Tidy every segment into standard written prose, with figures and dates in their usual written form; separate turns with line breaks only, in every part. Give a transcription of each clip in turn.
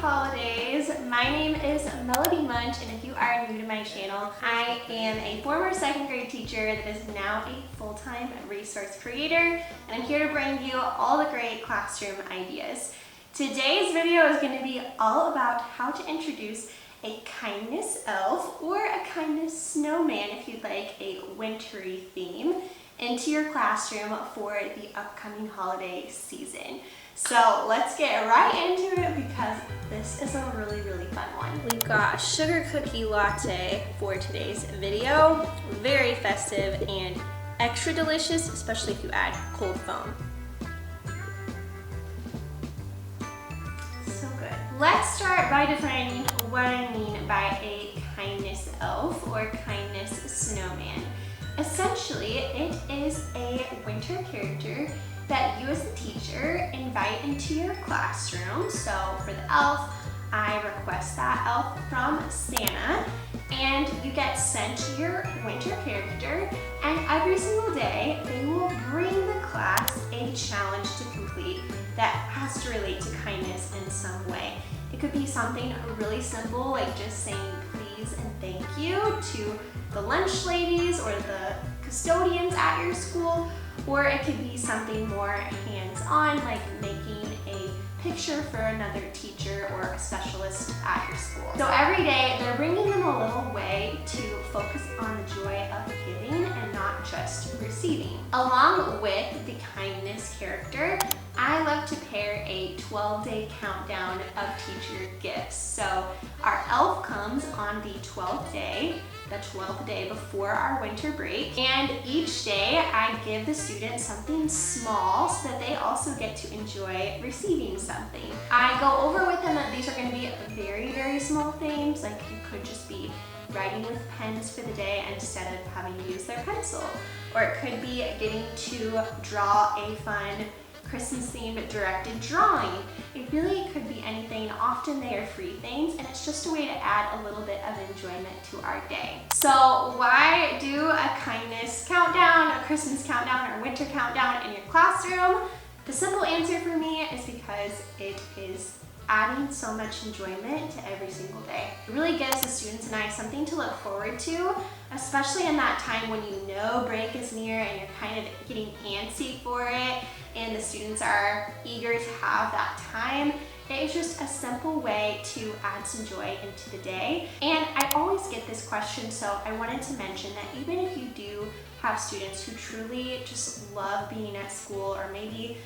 holidays. My name is Melody Munch, and if you are new to my channel, I am a former second grade teacher that is now a full-time resource creator, and I'm here to bring you all the great classroom ideas. Today's video is going to be all about how to introduce a kindness elf or a kindness snowman, if you'd like a wintry theme, into your classroom for the upcoming holiday season. So let's get right into it because this is a really fun one. We've got a sugar cookie latte for today's video. Very festive and extra delicious, especially if you add cold foam. So good. Let's start by defining what I mean by a kindness elf or kindness snowman. Essentially, it is a winter character that you as a teacher invite into your classroom. So for the elf, I request that elf from Santa, and you get sent your winter character, and every single day they will bring the class a challenge to complete that has to relate to kindness in some way. It could be something really simple like just saying please and thank you to the lunch ladies or the custodians at your school, or it could be something more hands-on like making a picture for another teacher or a specialist at your school. So every day they're bringing them a little way to focus on the joy of giving and not just receiving. Along with the kindness character, I love to pair a 12-day countdown of teacher gifts. So our elf comes on the 12th day, the 12th day before our winter break, and each day I give the students something small so that they also get to enjoy receiving something. I go over with them that these are going to be very small things, like it could just be writing with pens for the day instead of having to use their pencil, or it could be getting to draw a fun Christmas themed directed drawing. It really could be anything. Often they are free things, and it's just a way to add a little bit of enjoyment to our day. So why do a kindness countdown, a Christmas countdown, or winter countdown in your classroom? The simple answer for me is because it is adding so much enjoyment to every single day. It really gives the students and I something to look forward to, especially in that time when you know break is near and you're kind of getting antsy for it and the students are eager to have that time. It is just a simple way to add some joy into the day. And I always get this question, so I wanted to mention that even if you do have students who truly just love being at school, or maybe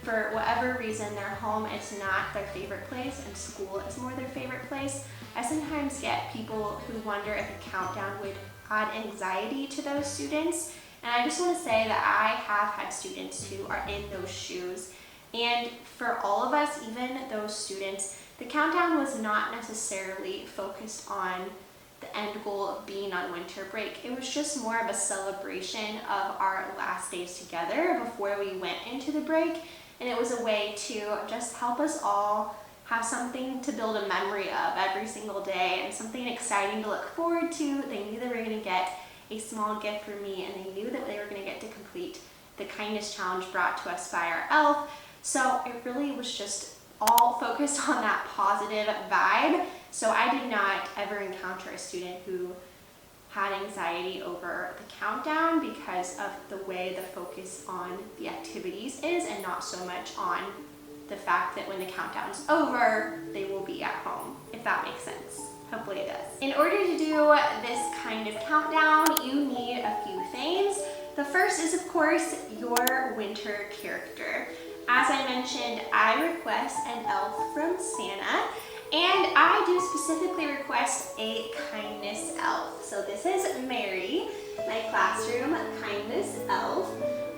for whatever reason their home is not their favorite place and school is more their favorite place, I sometimes get people who wonder if a countdown would add anxiety to those students. And I just want to say that I have had students who are in those shoes. And for all of us, even those students, the countdown was not necessarily focused on the end goal of being on winter break. It was just more of a celebration of our last days together before we went into the break. And it was a way to just help us all have something to build a memory of every single day and something exciting to look forward to. They knew they were going to get a small gift from me, and they knew that they were going to get to complete the kindness challenge brought to us by our elf. So it really was just all focused on that positive vibe. So I did not ever encounter a student who had anxiety over the countdown because of the way the focus on the activities is, and not so much on the fact that when the countdown's over, they will be at home, if that makes sense. Hopefully it does. In order to do this kind of countdown, you need a few things. The first is, of course, your winter character. As I mentioned, I request an elf from Santa, and I do specifically request a kindness elf. So this is Mary, my classroom kindness elf.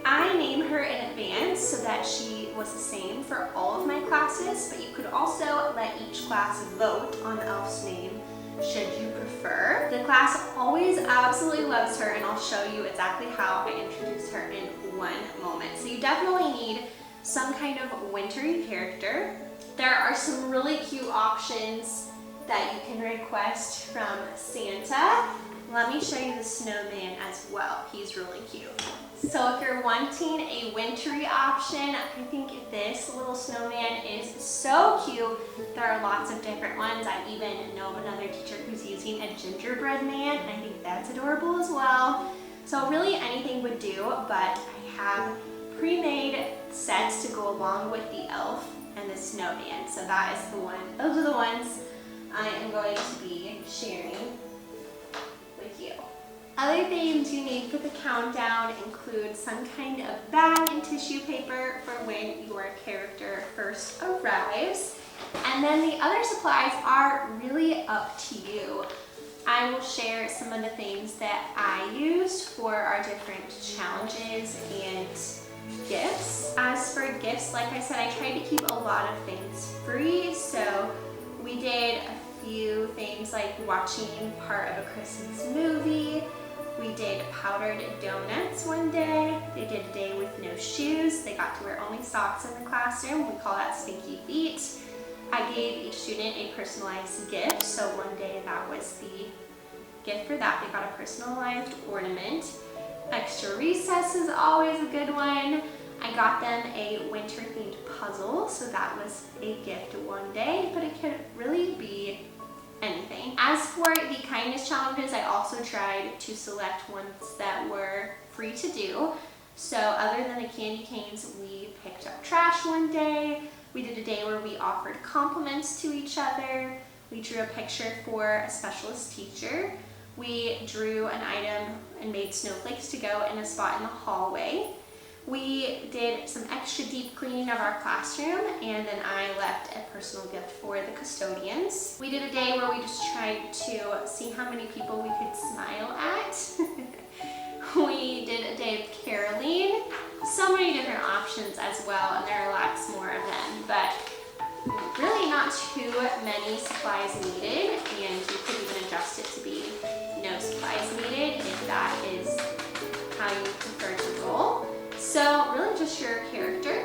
I name her in advance so that she was the same for all of my classes, but you could also let each class vote on the elf's name should you prefer. The class always absolutely loves her, and I'll show you exactly how I introduce her in one moment. So you definitely need some kind of wintry character. There are some really cute options that you can request from Santa. let me show you the snowman as well. He's really cute. So if you're wanting a wintry option, I think this little snowman is so cute. There are lots of different ones. I even know of another teacher who's using a gingerbread man, and I think that's adorable as well. So really anything would do, but I have pre-made sets to go along with the elf and the snowman. So that is the one. Those are the ones I am going to be sharing with you. Other things you need for the countdown include some kind of bag and tissue paper for when your character first arrives. And then the other supplies are really up to you. I will share some of the things that I used for our different challenges and gifts. As for gifts, like I said, I tried to keep a lot of things free. So we did a few things like watching part of a Christmas movie. We did powdered donuts one day. They did a day with no shoes. They got to wear only socks in the classroom. We call that stinky feet. I gave each student a personalized gift. So one day that was the gift for that. They got a personalized ornament. Extra recess is always a good one. I got them a winter themed puzzle. So that was a gift one day, but it could really be anything. As for the kindness challenges, I also tried to select ones that were free to do. So other than the candy canes, we picked up trash one day. We did a day where we offered compliments to each other. We drew a picture for a specialist teacher. We drew an item and made snowflakes to go in a spot in the hallway. We did some extra deep cleaning of our classroom, and then I left a personal gift for the custodians. We did a day where we just tried to see how many people we could smile at. We did a day of caroling. So many different options as well, and there are lots more of them, but really not too many supplies needed, and you could even adjust it to be no supplies needed if that is how you prefer to roll. So really just your character,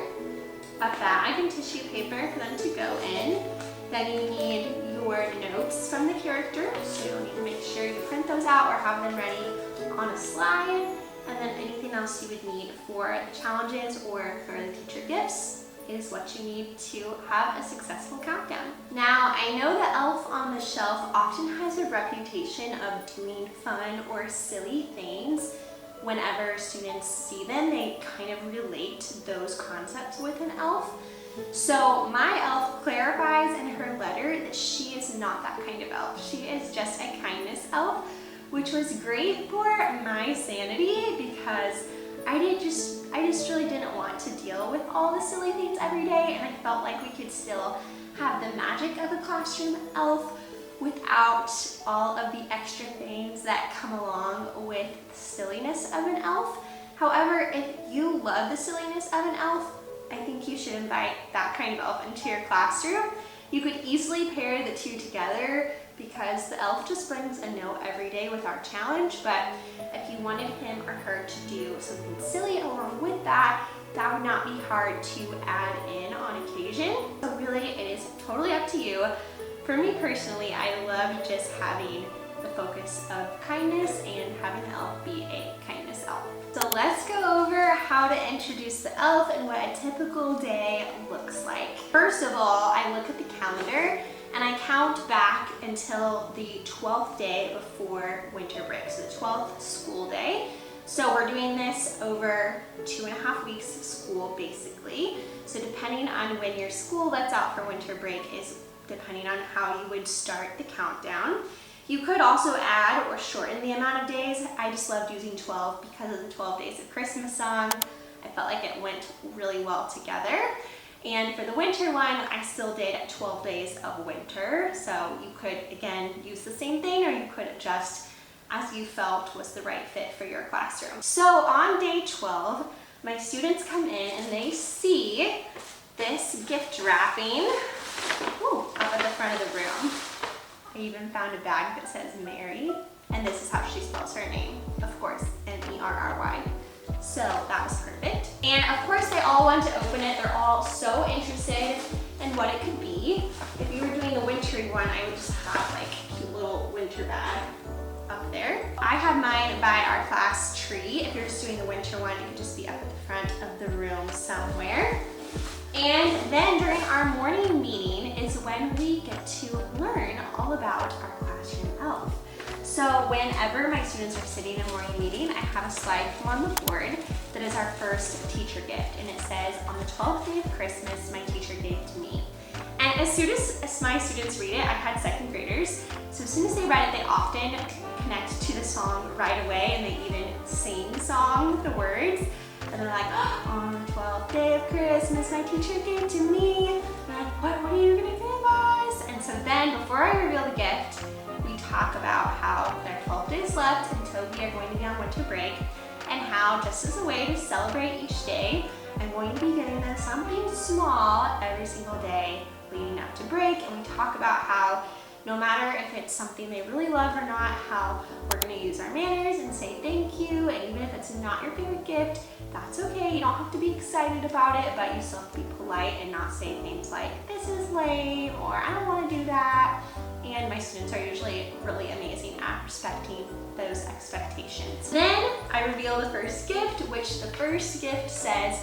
a bag and tissue paper for them to go in. Then you need your notes from the character, so you'll need to make sure you print those out or have them ready on a slide. And then anything else you would need for the challenges or for the teacher gifts is what you need to have a successful countdown. Now, I know the elf on the shelf often has a reputation of doing fun or silly things. Whenever students see them, they kind of relate those concepts with an elf. So my elf clarifies in her letter that she is not that kind of elf. She is just a kindness elf, which was great for my sanity because I just really didn't want to deal with all the silly things every day, and I felt like we could still have the magic of a classroom elf without all of the extra things that come along with the silliness of an elf. However, if you love the silliness of an elf, I think you should invite that kind of elf into your classroom. You could easily pair the two together because the elf just brings a note every day with our challenge, but if you wanted him or her to do something silly along with that, that would not be hard to add in on occasion. So really, it is totally up to you. For me personally, I love just having the focus of kindness and having the elf be a kindness elf. So let's go over how to introduce the elf and what a typical day looks like. First of all, I look at the calendar and I count back until the 12th day before winter break, so the 12th school day. So we're doing this over 2.5 weeks of school basically. So depending on when your school lets out for winter break is depending on how you would start the countdown. You could also add or shorten the amount of days. I just loved using 12 because of the 12 Days of Christmas song. I felt like it went really well together. And for the winter one, I still did 12 days of winter. So you could, again, use the same thing, or you could adjust as you felt was the right fit for your classroom. So on day 12, my students come in and they see this gift wrapping up at the front of the room. I even found a bag that says Mary, and this is how she spells her name, of course, M-E-R-R-Y. So that was perfect. And of course they all want to open it. They're all so interested in what it could be. If you were doing the wintry one, I would just have like a cute little winter bag up there. I have mine by our class tree. If you're just doing the winter one, it could just be up at the front of the room somewhere. And then during our morning meeting is when we get to learn all about our classroom elf. So whenever my students are sitting in a morning meeting, I have a slide come on the board that is our first teacher gift. And it says, on the 12th day of Christmas, my teacher gave to me. And as soon as my students read it, I had second graders, so as soon as they read it, they often connect to the song right away, and they even sing the song with the words. And they're like, oh, on the 12th day of Christmas, my teacher gave to me. And they're like, what are you gonna give us? And so then, before I reveal the gift, we talk about how there are 12 days left until we are going to be on winter break, and how, just as a way to celebrate each day, I'm going to be giving them something small every single day leading up to break. And we talk about how no matter if it's something they really love or not, how we're going to use our manners and say thank you. And even if it's not your favorite gift, that's okay. You don't have to be excited about it, but you still have to be polite and not say things like, this is lame, or I don't want to do that. And my students are usually really amazing at respecting those expectations. Then I reveal the first gift, which the first gift says,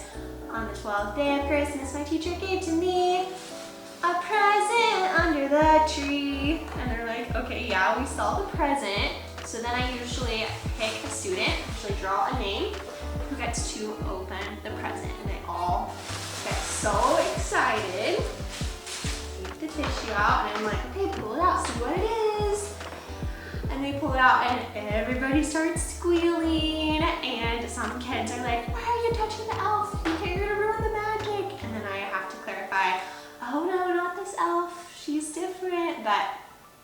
on the 12th day of Christmas, my teacher gave to me a present under the tree. And they're like, okay, yeah, we saw the present. So then I usually pick a student, usually draw a name, who gets to open the present. And they all get so excited. Take the tissue out, and I'm like, okay, pull it out, see what it is. And they pull it out, and everybody starts squealing. And some kids are like, why are you touching the elf? You're gonna ruin the magic. And then I have to clarify, oh no, not this elf, she's different. But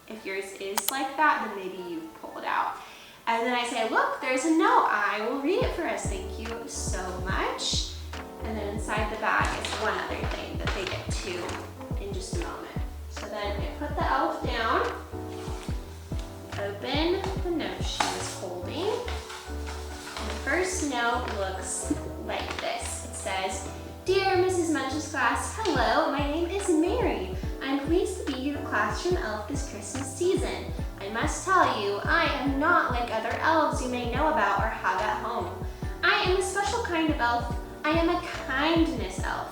if yours is like that, then maybe you pull it out. And then I say, look, there's a note. I will read it for us. Thank you so much. And then inside the bag is one other thing that they get to in just a moment. So then I put the elf down, open the note she was holding. And the first note looks like this. It says, Dear Mrs. Munch's class, hello, my name is Mary. I'm pleased to be your classroom elf this Christmas season. I must tell you, I am not like other elves you may know about or have at home. I am a special kind of elf. I am a kindness elf.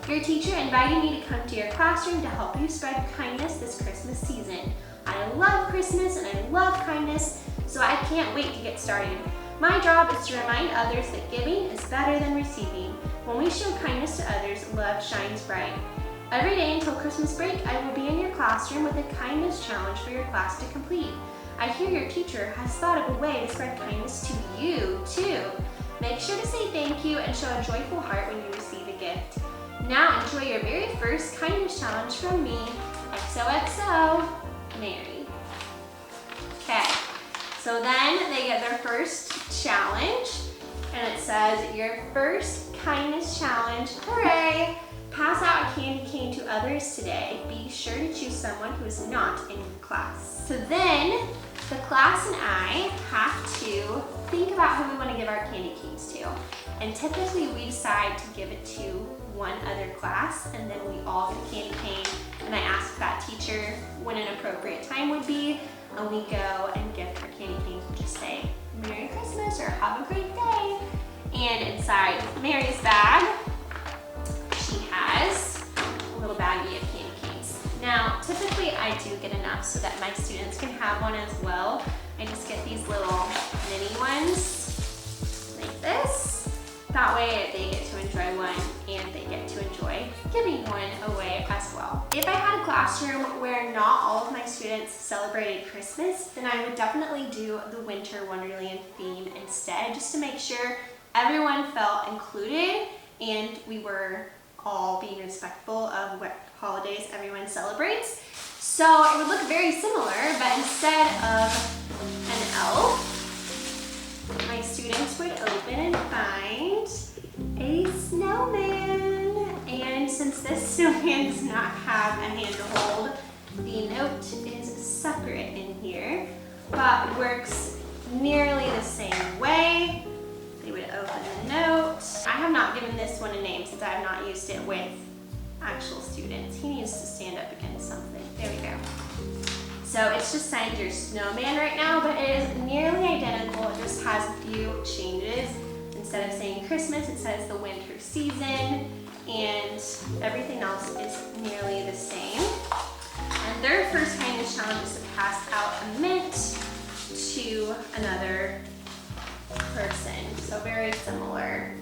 Your teacher invited me to come to your classroom to help you spread kindness this Christmas season. I love Christmas and I love kindness, so I can't wait to get started. My job is to remind others that giving is better than receiving. When we show kindness to others, love shines bright. Every day until Christmas break, I will be in your classroom with a kindness challenge for your class to complete. I hear your teacher has thought of a way to spread kindness to you, too. Make sure to say thank you and show a joyful heart when you receive a gift. Now enjoy your very first kindness challenge from me. XOXO, Mary. Okay, so then they get their first challenge, and it says, your first kindness challenge, hooray! Pass out a candy cane to others today. Be sure to choose someone who is not in your class. So then, the class and I have to think about who we want to give our candy canes to. And typically we decide to give it to one other class, and then we all get a candy cane, and I ask that teacher when an appropriate time would be, and we go and give her candy canes and just say, Merry Christmas or have a great day. And inside Mary's bag, she has a little baggie of candy canes. Now, typically I do get enough so that my students can have one as well. I just get these little mini ones like this. That way they get to enjoy one and they get to enjoy giving one away as well. If I had a classroom where not all of my students celebrated Christmas, then I would definitely do the Winter Wonderland theme instead, just to make sure everyone felt included and we were all being respectful of what holidays everyone celebrates. So it would look very similar, but instead of an elf, my students would open and find a snowman. And since this snowman does not have a hand to hold, the note is separate in here, but works nearly the same way. They would open the note. I have not given this one a name since I have not used it with actual students. He needs to stand up against something. There we go. So it's just signed your snowman right now, but it is nearly identical. It just has a few changes. Instead of saying Christmas, it says the winter season, and everything else is nearly the same. And their first kindness challenge is to pass out a mint to another person. So very similar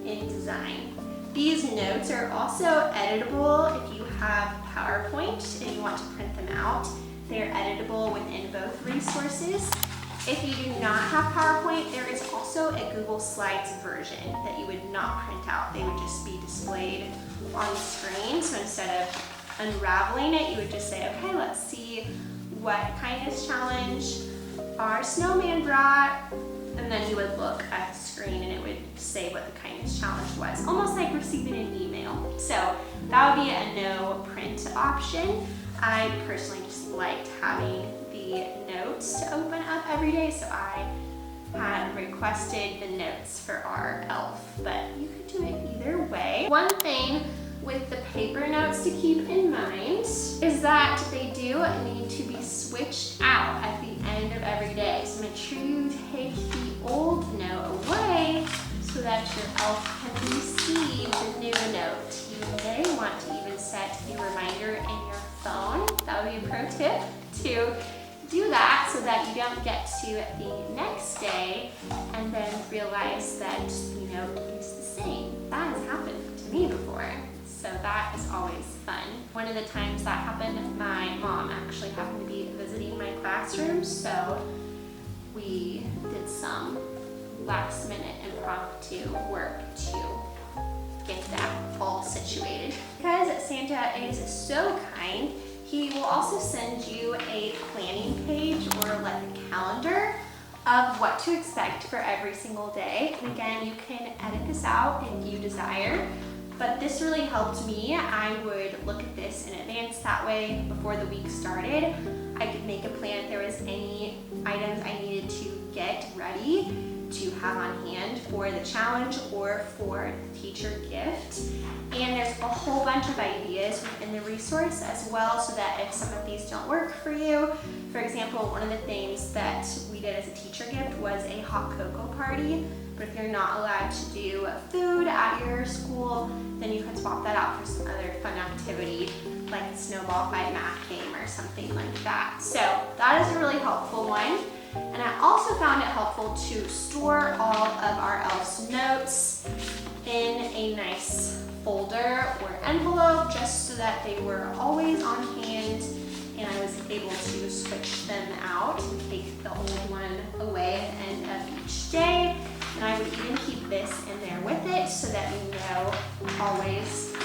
in design. These notes are also editable if you have PowerPoint and you want to print them out. They're editable within both resources. If you do not have PowerPoint, there is also a Google Slides version that you would not print out. They would just be displayed on the screen. So instead of unraveling it, you would just say, okay, let's see what kindness challenge our snowman brought. And then you would look at the screen and it would say what the kindness challenge was. Almost like receiving an email. So that would be a no print option. I personally just liked having the notes to open up every day, so I had requested the notes for our elf, but you could do it either way. One thing with the paper notes to keep in mind is that they do need to be switched out at the end of every day. So make sure you take the old note away so that your elf can receive the new note. You may want to even set the reminder in your phone. That would be a pro tip to do that so that you don't get to the next day and then realize that the note is the same. That has happened to me before, so that is always fun. One of the times that happened, my mom actually happened to be visiting my classroom, so we did some last minute impromptu work to get that all situated. Because Santa is so kind, he will also send you a planning page or like a calendar of what to expect for every single day. And again, you can edit this out if you desire, but this really helped me. I would look at this in advance. That way, before the week started, I could make a plan if there was any items I needed to get ready to have on hand for the challenge or for the teacher gift. And there's a whole bunch of ideas within the resource as well, so that if some of these don't work for you, for example, one of the things that we did as a teacher gift was a hot cocoa party. But if you're not allowed to do food at your school, then you can swap that out for some other fun activity like a snowball fight math game or something like that. So that is a really helpful one. And I also found it helpful to store all of our elf's notes in a nice folder or envelope, just so that they were always on hand and I was able to switch them out and take the old one away at the end of each day. And I would even keep this in there with it so that we know always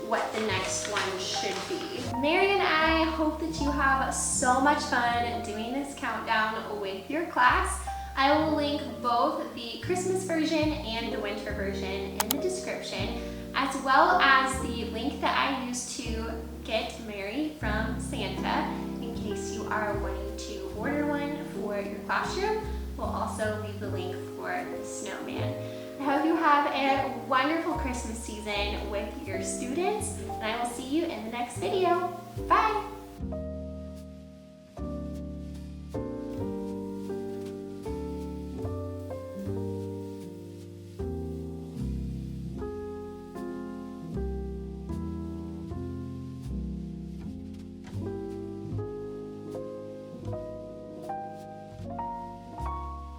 what the next one should be. Mary and I hope that you have so much fun doing this countdown with your class. I will link both the Christmas version and the winter version in the description, as well as the link that I used to get Mary from Santa in case you are wanting to order one for your classroom. We'll also leave the link for the snowman. I hope you have a wonderful Christmas season with your students, and I will see you in the next video. Bye!